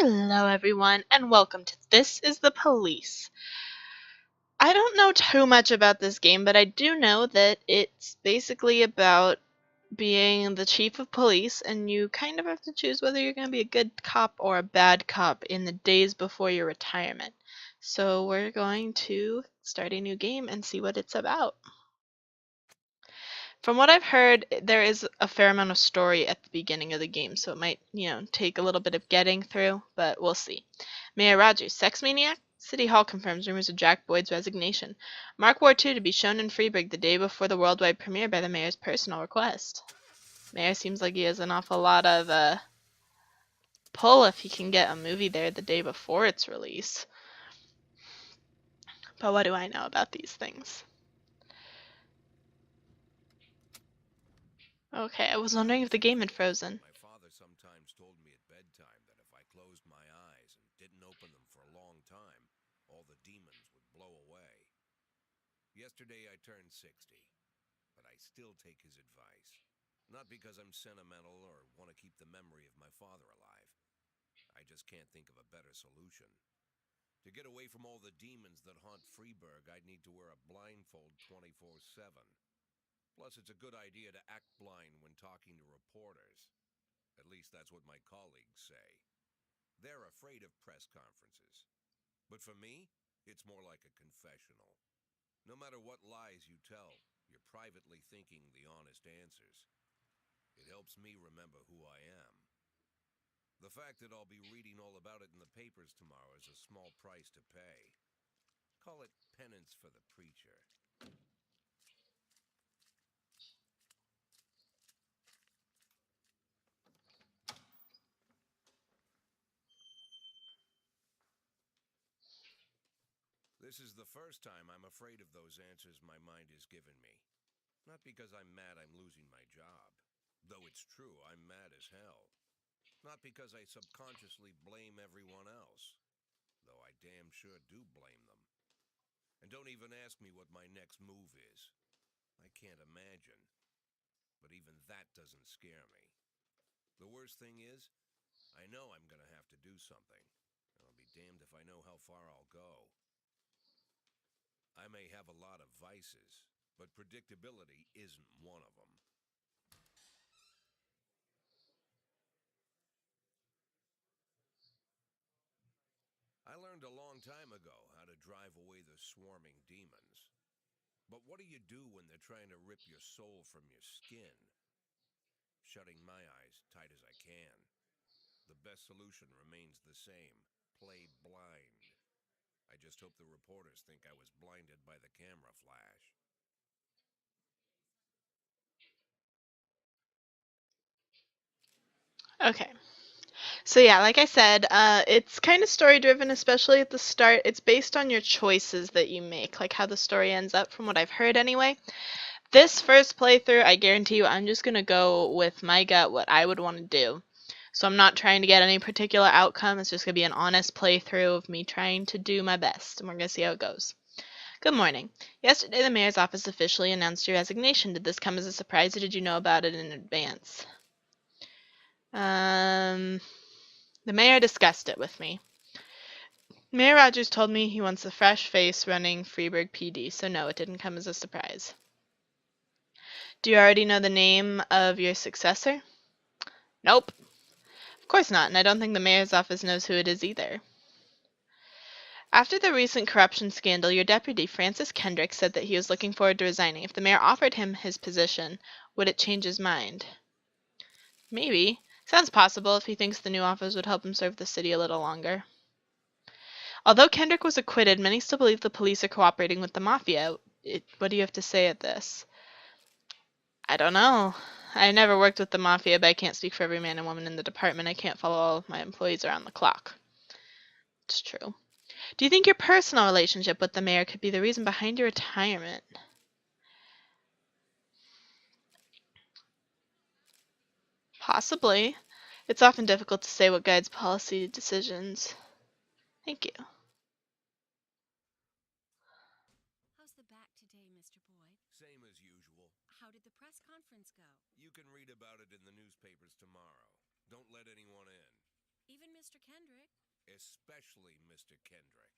Hello, everyone, and welcome to This is the Police. I don't know too much about this game, but I do know that it's basically about being the chief of police, and you kind of have to choose whether you're going to be a good cop or a bad cop in the days before your retirement. So, we're going to start a new game and see what it's about. From what I've heard, there is a fair amount of story at the beginning of the game, so it might, take a little bit of getting through, but we'll see. Mayor Rogers, sex maniac? City Hall confirms rumors of Jack Boyd's resignation. Mark War 2 to be shown in Freeburg the day before the worldwide premiere by the mayor's personal request. Mayor seems like he has an awful lot of pull if he can get a movie there the day before its release. But what do I know about these things? Okay, I was wondering if the game had frozen. My father sometimes told me at bedtime that if I closed my eyes and didn't open them for a long time, all the demons would blow away. Yesterday I turned 60, but I still take his advice. Not because I'm sentimental or want to keep the memory of my father alive. I just can't think of a better solution. To get away from all the demons that haunt Freeburg, I'd need to wear a blindfold 24/7. Plus, it's a good idea to act blind when talking to reporters. At least that's what my colleagues say. They're afraid of press conferences. But for me, it's more like a confessional. No matter what lies you tell, you're privately thinking the honest answers. It helps me remember who I am. The fact that I'll be reading all about it in the papers tomorrow is a small price to pay. Call it penance for the preacher. This is the first time I'm afraid of those answers my mind has given me. Not because I'm mad I'm losing my job. Though it's true, I'm mad as hell. Not because I subconsciously blame everyone else. Though I damn sure do blame them. And don't even ask me what my next move is. I can't imagine. But even that doesn't scare me. The worst thing is, I know I'm gonna have to do something. And I'll be damned if I know how far I'll go. I may have a lot of vices, but predictability isn't one of them. I learned a long time ago how to drive away the swarming demons. But what do you do when they're trying to rip your soul from your skin? Shutting my eyes tight as I can. The best solution remains the same: play blind. I just hope the reporters think I was blinded by the camera flash. Okay. So yeah, like I said, it's kind of story driven, especially at the start. It's based on your choices that you make, like how the story ends up, from what I've heard anyway. This first playthrough, I guarantee you, I'm just gonna go with my gut, what I would want to do. So I'm not trying to get any particular outcome. It's just gonna be an honest playthrough of me trying to do my best, and we're gonna see how it goes. Good morning. Yesterday, the mayor's office officially announced your resignation. Did this come as a surprise, or did you know about it in advance? Um, the mayor discussed it with me. Mayor Rogers told me he wants a fresh face running Freeburg PD, so no, it didn't come as a surprise. Do you already know the name of your successor? Nope. Of course not, and I don't think the mayor's office knows who it is either. After the recent corruption scandal, your deputy, Francis Kendrick, said that he was looking forward to resigning. If the mayor offered him his position, would it change his mind? Maybe. Sounds possible if he thinks the new office would help him serve the city a little longer. Although Kendrick was acquitted, many still believe the police are cooperating with the mafia. What do you have to say at this? I don't know. I never worked with the mafia, but I can't speak for every man and woman in the department. I can't follow all of my employees around the clock. It's true. Do you think your personal relationship with the mayor could be the reason behind your retirement? Possibly. It's often difficult to say what guides policy decisions. Thank you. How's the back today, Mr. Boyd? Same as usual. How did the press conference go? You can read about it in the newspapers tomorrow. Don't let anyone in. Even Mr. Kendrick Kendrick. Especially Mr. Kendrick.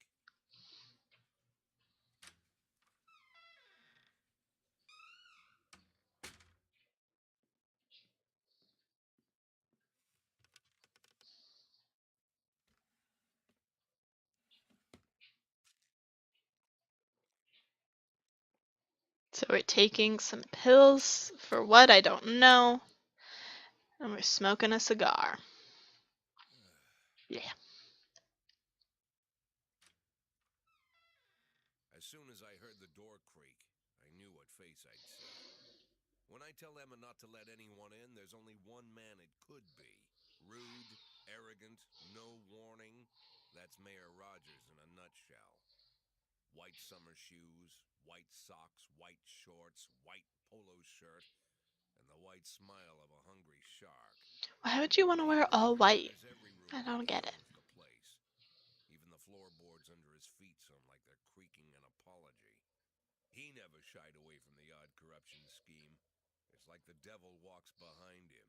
So we're taking some pills for what I don't know, and we're smoking a cigar. Yeah. As soon as I heard the door creak, I knew what face I'd see. When I tell Emma not to let anyone in, there's only one man it could be. Rude, arrogant, no warning. That's Mayor Rogers in a nutshell. White summer shoes, white socks, white shorts, white polo shirt, and the white smile of a hungry shark. Why would you want to wear all white? I don't get it. The place. Even the floorboards under his feet sound like they're creaking an apology. He never shied away from the odd corruption scheme. It's like the devil walks behind him.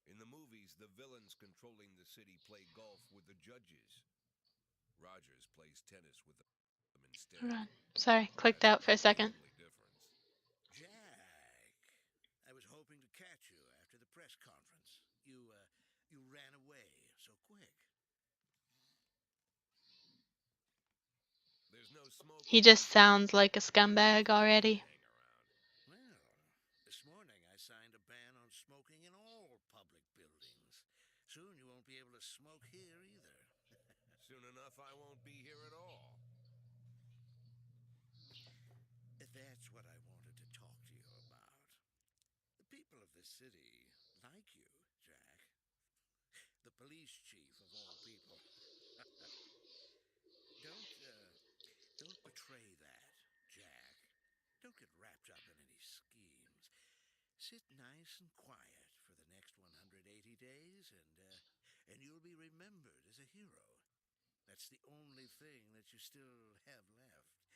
In the movies, the villains controlling the city play golf with the judges. Rogers plays tennis with them instead. Hold on. Sorry, clicked out for a second. Jack, I was hoping to catch you after the press conference. You ran away so quick. There's no smoke. He just sounds like a scumbag already. Well, this morning I signed a ban on smoking in all public buildings. Soon you won't be able to smoke here either. Soon enough, I won't be here at all. That's what I wanted to talk to you about. The people of this city like you, Jack. The police chief of all people. Don't betray that, Jack. Don't get wrapped up in any schemes. Sit nice and quiet for the next 180 days, and you'll be remembered as a hero. That's the only thing that you still have left.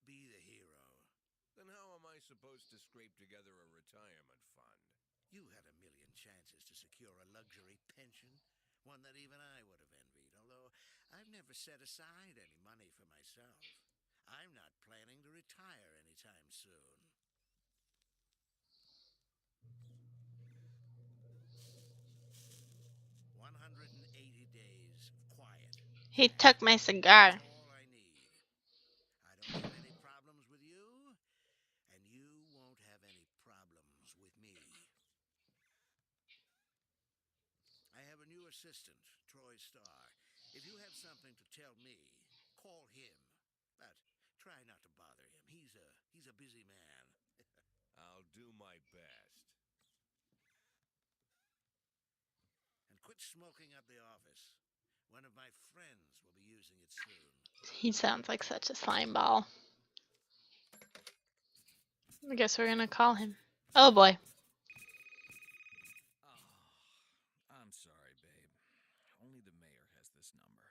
Be the hero. Then how am I supposed to scrape together a retirement fund? You had a million chances to secure a luxury pension, one that even I would have envied, although I've never set aside any money for myself. I'm not planning to retire anytime soon. days of quiet. He took my cigar. That's all I need. I don't have any problems with you, and you won't have any problems with me. I have a new assistant, Troy Starr. If you have something to tell me, call him. But try not to bother him. He's a busy man. I'll do my best. And quit smoking up the office. One of my friends will be using it soon. He sounds like such a slime ball. I guess we're gonna call him. Oh boy. Oh, I'm sorry, babe. Only the mayor has this number.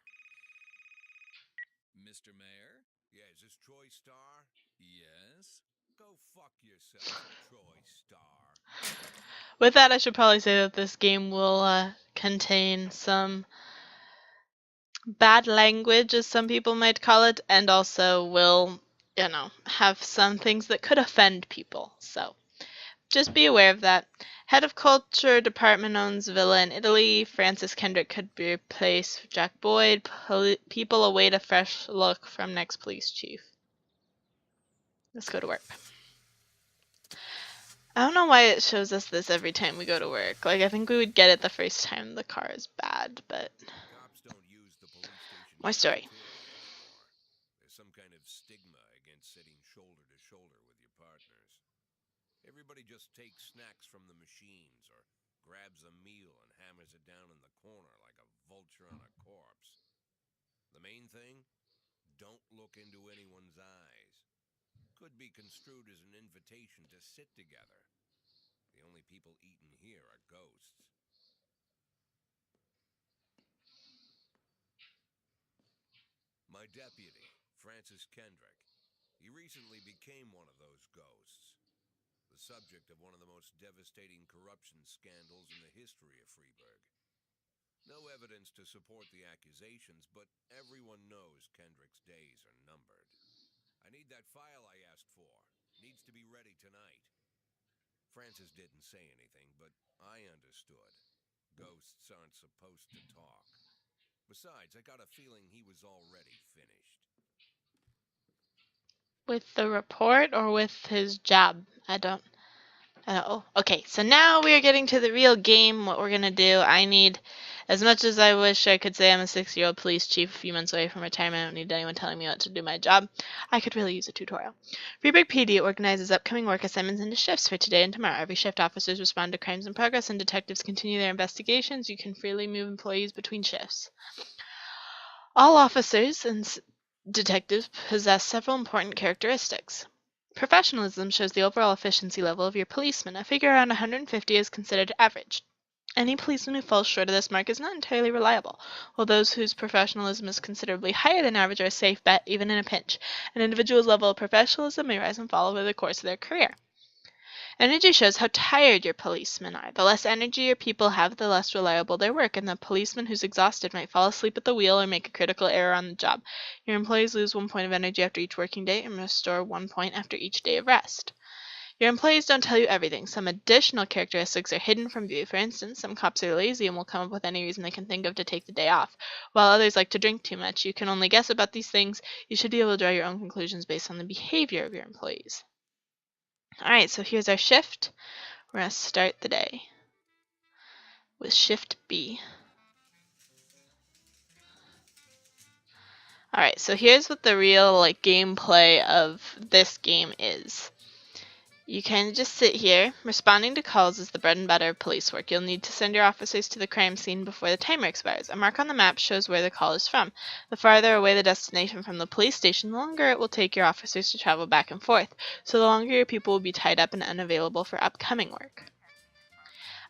Mr. Mayor? Yeah, is this Troy Starr? Yes? Go fuck yourself, Troy Starr. With that, I should probably say that this game will contain some bad language, as some people might call it, and also will, have some things that could offend people. So just be aware of that. Head of Culture Department owns villa in Italy. Francis Kendrick could be replaced with Jack Boyd. People await a fresh look from next police chief. Let's go to work. I don't know why it shows us this every time we go to work. Like, I think we would get it the first time the car is bad, but... Cops don't use the police station More story. anymore. There's some kind of stigma against sitting shoulder to shoulder with your partners. Everybody just takes snacks from the machines or grabs a meal and hammers it down in the corner like a vulture on a corpse. The main thing? Don't look into anyone's eyes. Could be construed as an invitation to sit together. The only people eating here are ghosts. My deputy, Francis Kendrick. He recently became one of those ghosts. The subject of one of the most devastating corruption scandals in the history of Freeburg. No evidence to support the accusations, but everyone knows Kendrick's days are numbered. I need that file I asked for. Needs to be ready tonight. Francis didn't say anything, but I understood. Ghosts aren't supposed to talk. Besides, I got a feeling he was already finished. With the report or with his job? I don't. Oh, okay. So now we are getting to the real game. What we're gonna do? I need, as much as I wish I could say I'm a 6-year-old police chief a few months away from retirement, I don't need anyone telling me what to do my job. I could really use a tutorial. Freeburg PD organizes upcoming work assignments into shifts for today and tomorrow. Every shift, officers respond to crimes in progress, and detectives continue their investigations. You can freely move employees between shifts. All officers and detectives possess several important characteristics. Professionalism shows the overall efficiency level of your policeman. A figure around 150 is considered average. Any policeman who falls short of this mark is not entirely reliable, while those whose professionalism is considerably higher than average are a safe bet even in a pinch. An individual's level of professionalism may rise and fall over the course of their career. Energy shows how tired your policemen are. The less energy your people have, the less reliable their work, and the policeman who's exhausted might fall asleep at the wheel or make a critical error on the job. Your employees lose 1 point of energy after each working day and restore 1 point after each day of rest. Your employees don't tell you everything. Some additional characteristics are hidden from view. For instance, some cops are lazy and will come up with any reason they can think of to take the day off, while others like to drink too much. You can only guess about these things. You should be able to draw your own conclusions based on the behavior of your employees. Alright, so here's our shift. We're going to start the day with Shift B. Alright, so here's what the real gameplay of this game is. You kind of just sit here. Responding to calls is the bread and butter of police work. You'll need to send your officers to the crime scene before the timer expires. A mark on the map shows where the call is from. The farther away the destination from the police station, the longer it will take your officers to travel back and forth. So the longer your people will be tied up and unavailable for upcoming work.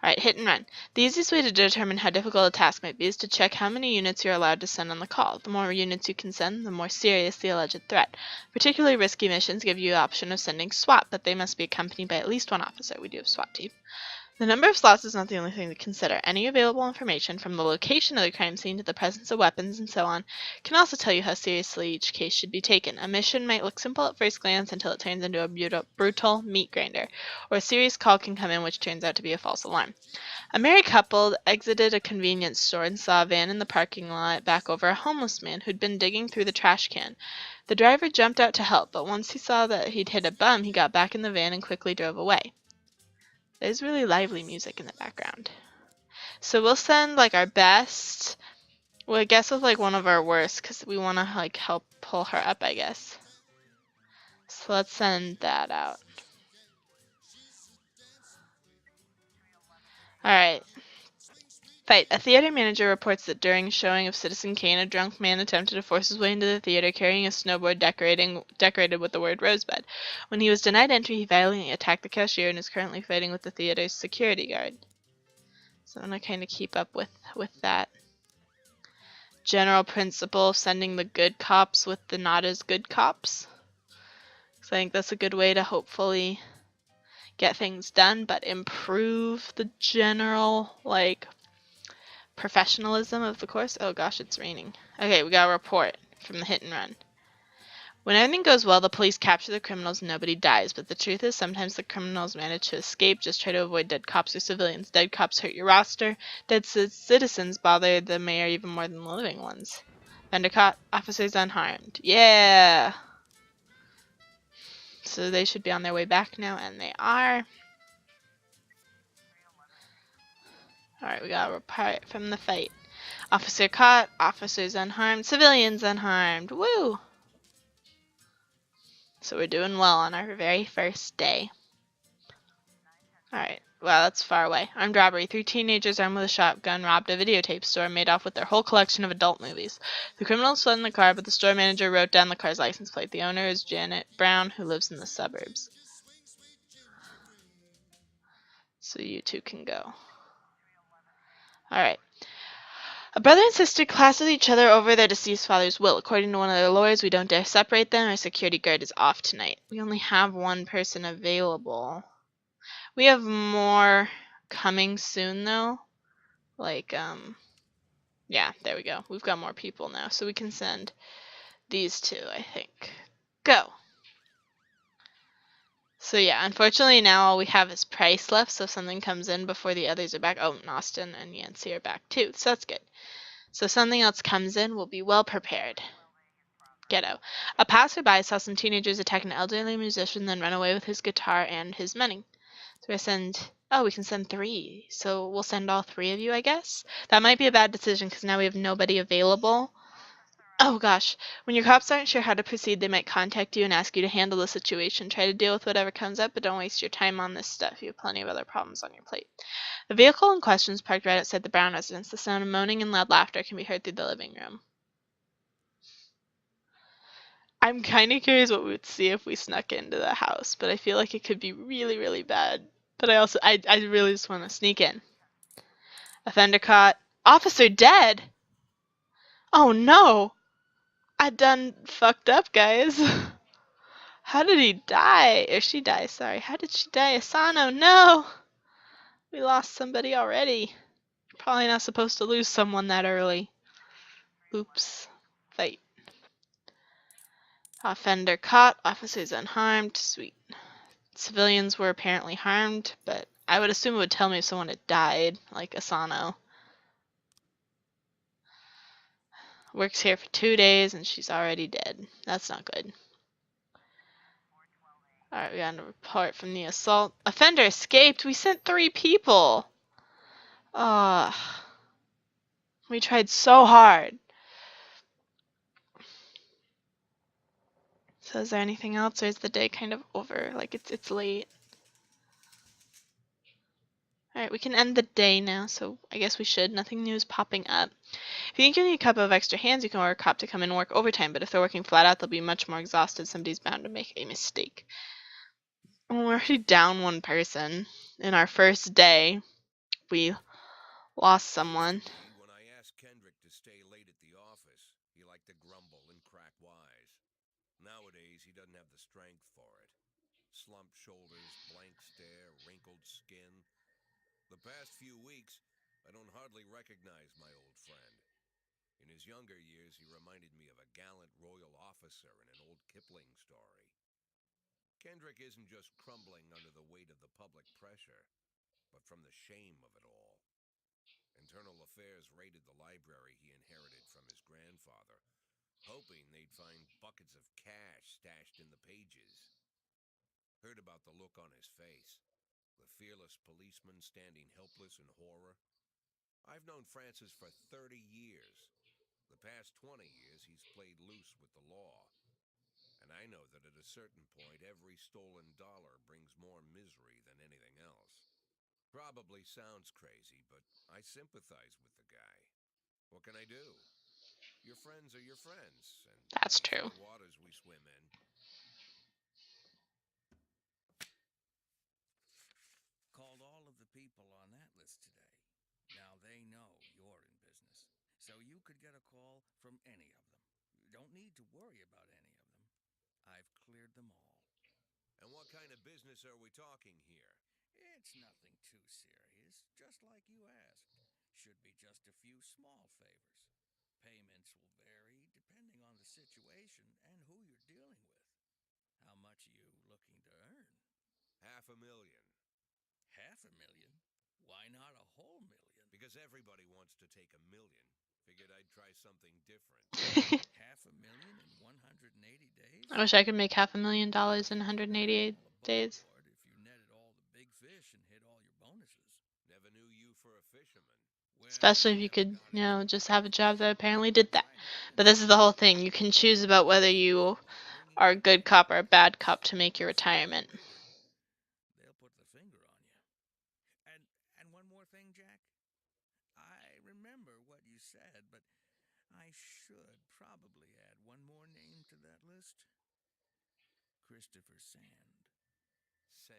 Alright, hit and run. The easiest way to determine how difficult a task might be is to check how many units you're allowed to send on the call. The more units you can send, the more serious the alleged threat. Particularly risky missions give you the option of sending SWAT, but they must be accompanied by at least one officer. We do have SWAT team. The number of slots is not the only thing to consider. Any available information, from the location of the crime scene to the presence of weapons and so on, can also tell you how seriously each case should be taken. A mission might look simple at first glance until it turns into a brutal meat grinder, or a serious call can come in which turns out to be a false alarm. A married couple exited a convenience store and saw a van in the parking lot back over a homeless man who'd been digging through the trash can. The driver jumped out to help, but once he saw that he'd hit a bum, he got back in the van and quickly drove away. There's really lively music in the background. So we'll send our best. Well, I guess with one of our worst, because we want to help pull her up, I guess. So let's send that out. Alright. Fight. A theater manager reports that during a showing of Citizen Kane, a drunk man attempted to force his way into the theater carrying a snowboard decorated with the word Rosebud. When he was denied entry, he violently attacked the cashier and is currently fighting with the theater's security guard. So I'm going to kind of keep up with that general principle of sending the good cops with the not as good cops. So I think that's a good way to hopefully get things done, but improve the general, professionalism of the course. Oh gosh, it's raining. Okay, we got a report from the hit and run. When everything goes well, the police capture the criminals and nobody dies, but the truth is sometimes the criminals manage to escape. Just try to avoid dead cops or civilians. Dead cops hurt your roster. Dead citizens bother the mayor even more than the living ones. Vendor caught, officers unharmed. Yeah! So they should be on their way back now, and they are. Alright, we got a report from the fight. Officer caught, officers unharmed, civilians unharmed. Woo! So we're doing well on our very first day. Alright, wow, that's far away. Armed robbery. 3 teenagers armed with a shotgun robbed a videotape store and made off with their whole collection of adult movies. The criminals fled in the car, but the store manager wrote down the car's license plate. The owner is Janet Brown, who lives in the suburbs. So you two can go. Alright. A brother and sister clash with each other over their deceased father's will. According to one of their lawyers, we don't dare separate them. Our security guard is off tonight. We only have one person available. We have more coming soon, though. Yeah, there we go. We've got more people now, so we can send these two, I think. Go. So yeah, unfortunately now all we have is Price left, so if something comes in before the others are back. Oh, and Austin and Yancey are back too, so that's good. So if something else comes in, we'll be well prepared. Ghetto. A passerby saw some teenagers attack an elderly musician, then run away with his guitar and his money. So we send. Oh, we can send 3. So we'll send all 3 of you, I guess. That might be a bad decision because now we have nobody available. Oh gosh, when your cops aren't sure how to proceed, they might contact you and ask you to handle the situation. Try to deal with whatever comes up, but don't waste your time on this stuff. You have plenty of other problems on your plate. The vehicle in question is parked right outside the Brown residence. The sound of moaning and loud laughter can be heard through the living room. I'm kind of curious what we would see if we snuck into the house, but I feel like it could be really, really bad. But I really just want to sneak in. Offender caught. Officer dead! Oh no! I done fucked up, guys. How did he die? Or she die, sorry. How did she die? Asano, no! We lost somebody already. Probably not supposed to lose someone that early. Oops. Fight. Offender caught. Officers unharmed. Sweet. Civilians were apparently harmed, but I would assume it would tell me if someone had died, like Asano. Works here for 2 days and she's already dead. That's not good. Alright, we got a report from the assault. Offender escaped. We sent 3 people. We tried so hard. So is there anything else, or is the day kind of over? Like it's late. Alright, we can end the day now, so I guess we should. Nothing new is popping up. If you think you need a couple of extra hands, you can order a cop to come in and work overtime, but if they're working flat out, they'll be much more exhausted. Somebody's bound to make a mistake. Well, we're already down 1 person. In our first day, we lost someone. When I asked Kendrick to stay late at the office, he liked to grumble and crack wise. Nowadays, he doesn't have the strength for it. Slumped shoulders, blank stare, wrinkled skin. The past few weeks, I don't hardly recognize my old friend. In his younger years, he reminded me of a gallant royal officer in an old Kipling story. Kendrick isn't just crumbling under the weight of the public pressure, but from the shame of it all. Internal Affairs raided the library he inherited from his grandfather, hoping they'd find buckets of cash stashed in the pages. Heard about the look on his face, the fearless policeman standing helpless in horror. I've known Francis for 30 years. The past 20 years, he's played loose with the law. And I know that at a certain point, every stolen dollar brings more misery than anything else. Probably sounds crazy, but I sympathize with the guy. What can I do? Your friends are your friends, and That's these true. are the waters we swim in. Called all of the people on that list today. Now they know you're in business, so you could get a call from any of them. You don't need to worry about any of them. I've cleared them all. And what kind of business are we talking here? It's nothing too serious, just like you asked. Should be just a few small favors. Payments will vary depending on the situation and who you're dealing with. How much are you looking to earn? $500,000. $500,000? Why not a whole million? Because everybody wants to take $1 million. Figured I'd try something different. $500,000 in 180 days? I wish I could make $500,000 in 188 days. If you netted all the big fish and hit all your bonuses. Never knew you for a fisherman. Especially if you could, just have a job that apparently did that. But this is the whole thing. You can choose about whether you are a good cop or a bad cop to make your retirement. They'll put the finger on you. And one more thing, Jack. I remember what you said, but I should probably add one more name to that list. Christopher Sand. Sand.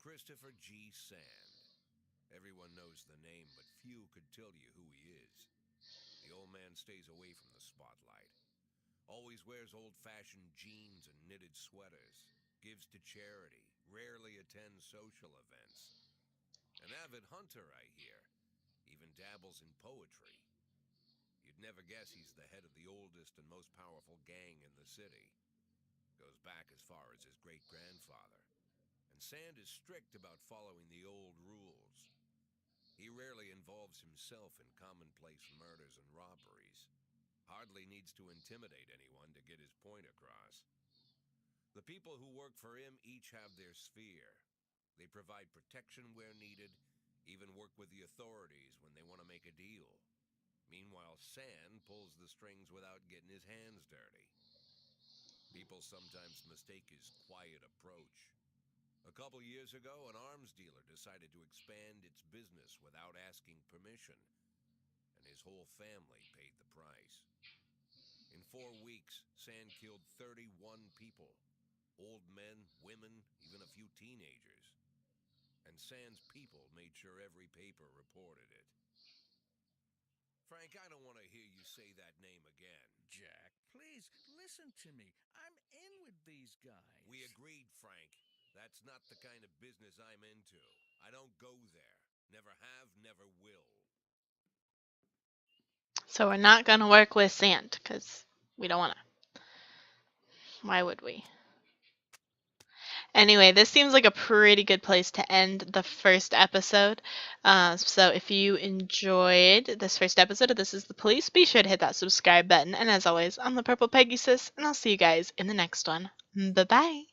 Christopher G. Sand. Everyone knows the name, but few could tell you who he is. The old man stays away from the spotlight. Always wears old-fashioned jeans and knitted sweaters. Gives to charity. Rarely attends social events. An avid hunter, I hear. Even dabbles in poetry. You'd never guess he's the head of the oldest and most powerful gang in the city. Goes back as far as his great-grandfather. And Sand is strict about following the old rules. He rarely involves himself in commonplace murders and robberies. Hardly needs to intimidate anyone to get his point across. The people who work for him each have their sphere. They provide protection where needed, even work with the authorities when they want to make a deal. Meanwhile, Sand pulls the strings without getting his hands dirty. People sometimes mistake his quiet approach. A couple years ago, an arms dealer decided to expand its business without asking permission, and his whole family paid the price. In 4 weeks, Sand killed 31 people. Old men, women, even a few teenagers. And Sand's people made sure every paper reported it. Frank, I don't want to hear you say that name again. Jack, please, listen to me. I'm in with these guys. We agreed, Frank. That's not the kind of business I'm into. I don't go there. Never have, never will. So we're not going to work with Sand, because we don't want to. Why would we? Anyway, this seems like a pretty good place to end the first episode. So if you enjoyed this first episode of This Is the Police, be sure to hit that subscribe button. And as always, I'm the Purple Peggy Sis, and I'll see you guys in the next one. Bye-bye.